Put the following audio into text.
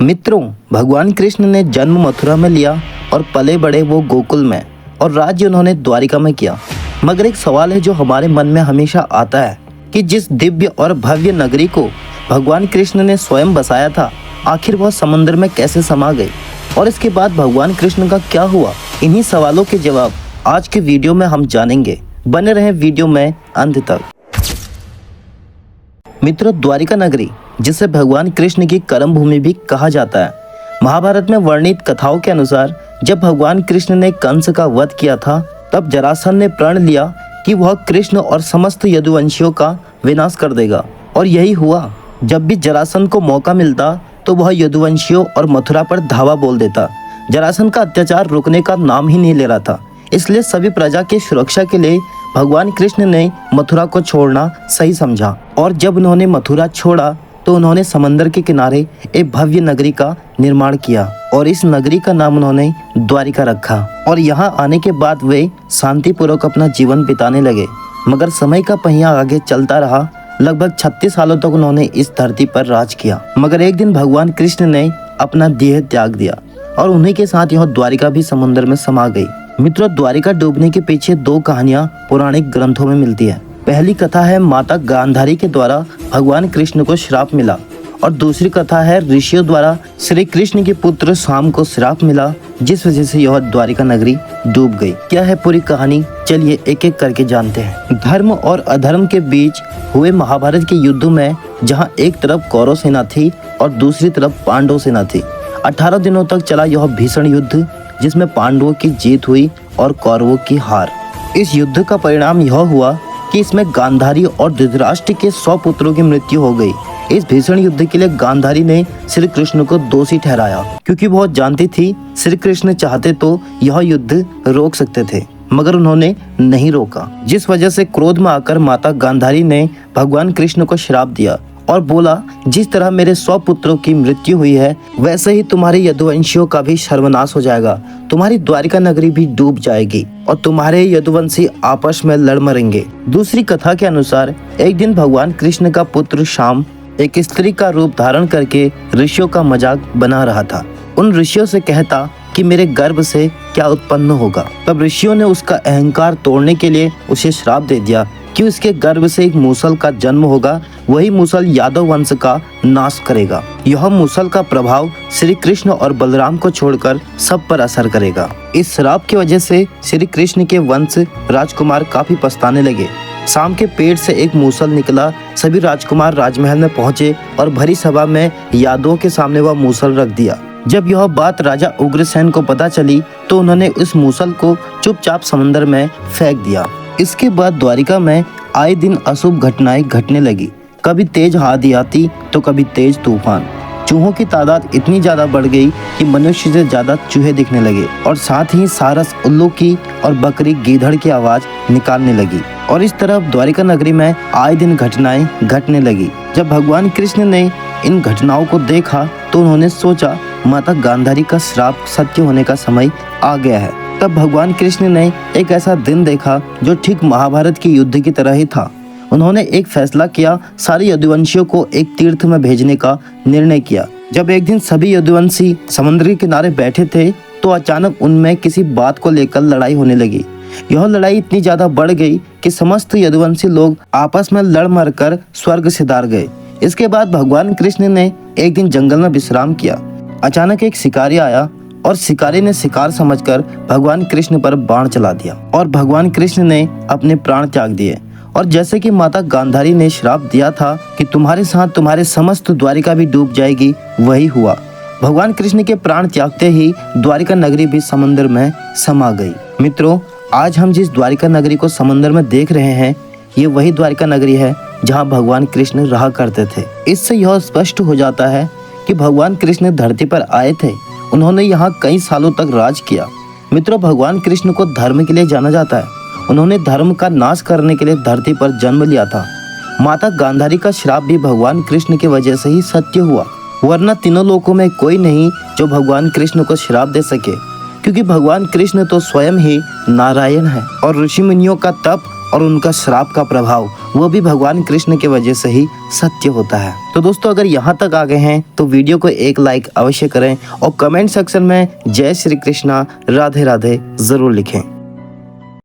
मित्रों, भगवान कृष्ण ने जन्म मथुरा में लिया और पले बड़े वो गोकुल में और राज्य उन्होंने द्वारिका में किया। मगर एक सवाल है जो हमारे मन में हमेशा आता है कि जिस दिव्य और भव्य नगरी को भगवान कृष्ण ने स्वयं बसाया था, आखिर वह समंदर में कैसे समा गई और इसके बाद भगवान कृष्ण का क्या हुआ? इन्हीं सवालों के जवाब आज के वीडियो में हम जानेंगे। बने रहें वीडियो में अंत तक। मित्रों, द्वारिका नगरी, जिसे भगवान कृष्ण की कर्म भूमि भी कहा जाता है, महाभारत में वर्णित कथाओं के अनुसार जब भगवान कृष्ण ने कंस का वध किया था, तब जरासंध ने प्रण लिया कि वह कृष्ण और समस्त यदुवंशियों का विनाश कर देगा। और यही हुआ। जब भी जरासंध को मौका मिलता तो वह यदुवंशियों और मथुरा पर धावा बोल देता। जरासंध का अत्याचार रुकने का नाम ही नहीं ले रहा था, इसलिए सभी प्रजा की सुरक्षा के लिए भगवान कृष्ण ने मथुरा को छोड़ना सही समझा। और जब उन्होंने मथुरा छोड़ा तो उन्होंने समंदर के किनारे एक भव्य नगरी का निर्माण किया और इस नगरी का नाम उन्होंने द्वारिका रखा। और यहाँ आने के बाद वे शांतिपूर्वक अपना जीवन बिताने लगे। मगर समय का पहिया आगे चलता रहा। लगभग 36 सालों तक उन्होंने इस धरती पर राज किया। मगर एक दिन भगवान कृष्ण ने अपना देह त्याग दिया और उन्हीं के साथ यह द्वारिका भी समुद्र में समा गई। मित्रों, द्वारिका डूबने के पीछे दो कहानियां पौराणिक ग्रंथों में मिलती है। पहली कथा है माता गांधारी के द्वारा भगवान कृष्ण को श्राप मिला और दूसरी कथा है ऋषियों द्वारा श्री कृष्ण के पुत्र शाम को श्राप मिला, जिस वजह से यह द्वारिका नगरी डूब गई। क्या है पूरी कहानी? चलिए एक एक करके जानते हैं। धर्म और अधर्म के बीच हुए महाभारत के युद्ध में जहां एक तरफ कौरव सेना थी और दूसरी तरफ पांडव सेना थी, 18 दिनों तक चला यह भीषण युद्ध, जिसमें पांडवों की जीत हुई और कौरवों की हार। इस युद्ध का परिणाम यह हुआ कि इसमें गांधारी और धृतराष्ट्र के 100 पुत्रों की मृत्यु हो गई। इस भीषण युद्ध के लिए गांधारी ने श्री कृष्ण को दोषी ठहराया, क्योंकि वह जानती थी श्री कृष्ण चाहते तो यह युद्ध रोक सकते थे, मगर उन्होंने नहीं रोका। जिस वजह से क्रोध में आकर माता गांधारी ने भगवान कृष्ण को श्राप दिया और बोला, जिस तरह मेरे 100 पुत्रों की मृत्यु हुई है, वैसे ही तुम्हारे यदुवंशियों का भी सर्वनाश हो जाएगा। तुम्हारी द्वारिका नगरी भी डूब जाएगी और तुम्हारे यदुवंशी आपस में लड़ मरेंगे। दूसरी कथा के अनुसार एक दिन भगवान कृष्ण का पुत्र शाम एक स्त्री का रूप धारण करके ऋषियों का मजाक बना रहा था। उन ऋषियों से कहता कि मेरे गर्भ से क्या उत्पन्न होगा। तब ऋषियों ने उसका अहंकार तोड़ने के लिए उसे श्राप दे दिया कि उसके गर्भ से एक मूसल का जन्म होगा। वही मूसल यादव वंश का नाश करेगा। यह मूसल का प्रभाव श्री कृष्ण और बलराम को छोड़कर सब पर असर करेगा। इस श्राप की वजह से श्री कृष्ण के वंश राजकुमार काफी पछताने लगे। शाम के पेट से एक मूसल निकला। सभी राजकुमार राजमहल में पहुंचे और भरी सभा में यादवों के सामने वह मूसल रख दिया। जब यह बात राजा उग्रसेन को पता चली तो उन्होंने उस मूसल को चुपचाप समंदर में फेंक दिया। इसके बाद द्वारिका में आए दिन अशुभ घटनाएं घटने लगी। कभी तेज आंधी आती तो कभी तेज तूफान। चूहों की तादाद इतनी ज्यादा बढ़ गई कि मनुष्य से ज्यादा चूहे दिखने लगे और साथ ही सारस, उल्लू की और बकरी गीदड़ की आवाज निकालने लगी। और इस तरह द्वारिका नगरी में आए दिन घटनाएं घटने लगी। जब भगवान कृष्ण ने इन घटनाओं को देखा तो उन्होंने सोचा, माता गांधारी का श्राप सत्य होने का समय आ गया है। तब भगवान कृष्ण ने एक ऐसा दिन देखा जो ठीक महाभारत के युद्ध की तरह ही था। उन्होंने एक फैसला किया, सारे यदुवंशियों को एक तीर्थ में भेजने का निर्णय किया। जब एक दिन सभी यदुवंशी समुद्र के किनारे बैठे थे तो अचानक उनमें किसी बात को लेकर लड़ाई होने लगी। यह लड़ाई इतनी ज्यादा बढ़ गई कि समस्त यदुवंशी लोग आपस में लड़ मर कर स्वर्ग सिधार गए। इसके बाद भगवान कृष्ण ने एक दिन जंगल में विश्राम किया। अचानक एक शिकारी आया और शिकारी ने शिकार समझकर भगवान कृष्ण पर बाण चला दिया और भगवान कृष्ण ने अपने प्राण त्याग दिए। और जैसे कि माता गांधारी ने श्राप दिया था कि तुम्हारे साथ तुम्हारे समस्त द्वारिका भी डूब जाएगी, वही हुआ। भगवान कृष्ण के प्राण त्यागते ही द्वारिका नगरी भी समुद्र में समा गई। मित्रों, आज हम जिस द्वारिका नगरी को समुद्र में देख रहे हैं, ये वही द्वारिका नगरी है जहाँ भगवान कृष्ण रहा करते थे। इससे यह स्पष्ट हो जाता है कि भगवान कृष्ण धरती पर आए थे। उन्होंने यहाँ कई सालों तक राज किया। मित्रों, भगवान कृष्ण को धर्म के लिए जाना जाता है। उन्होंने धर्म का नाश करने के लिए धरती पर जन्म लिया था। माता गांधारी का श्राप भी भगवान कृष्ण की वजह से ही सत्य हुआ, वरना तीनों लोकों में कोई नहीं जो भगवान कृष्ण को श्राप दे सके, क्योंकि भगवान कृष्ण तो स्वयं ही नारायण है और ऋषि मुनियों का तप और उनका श्राप का प्रभाव वो भी भगवान कृष्ण के वजह से ही सत्य होता है। तो दोस्तों अगर यहाँ तक आ गए हैं तो वीडियो को एक लाइक अवश्य करें और कमेंट सेक्शन में जय श्री कृष्णा राधे राधे जरूर लिखें।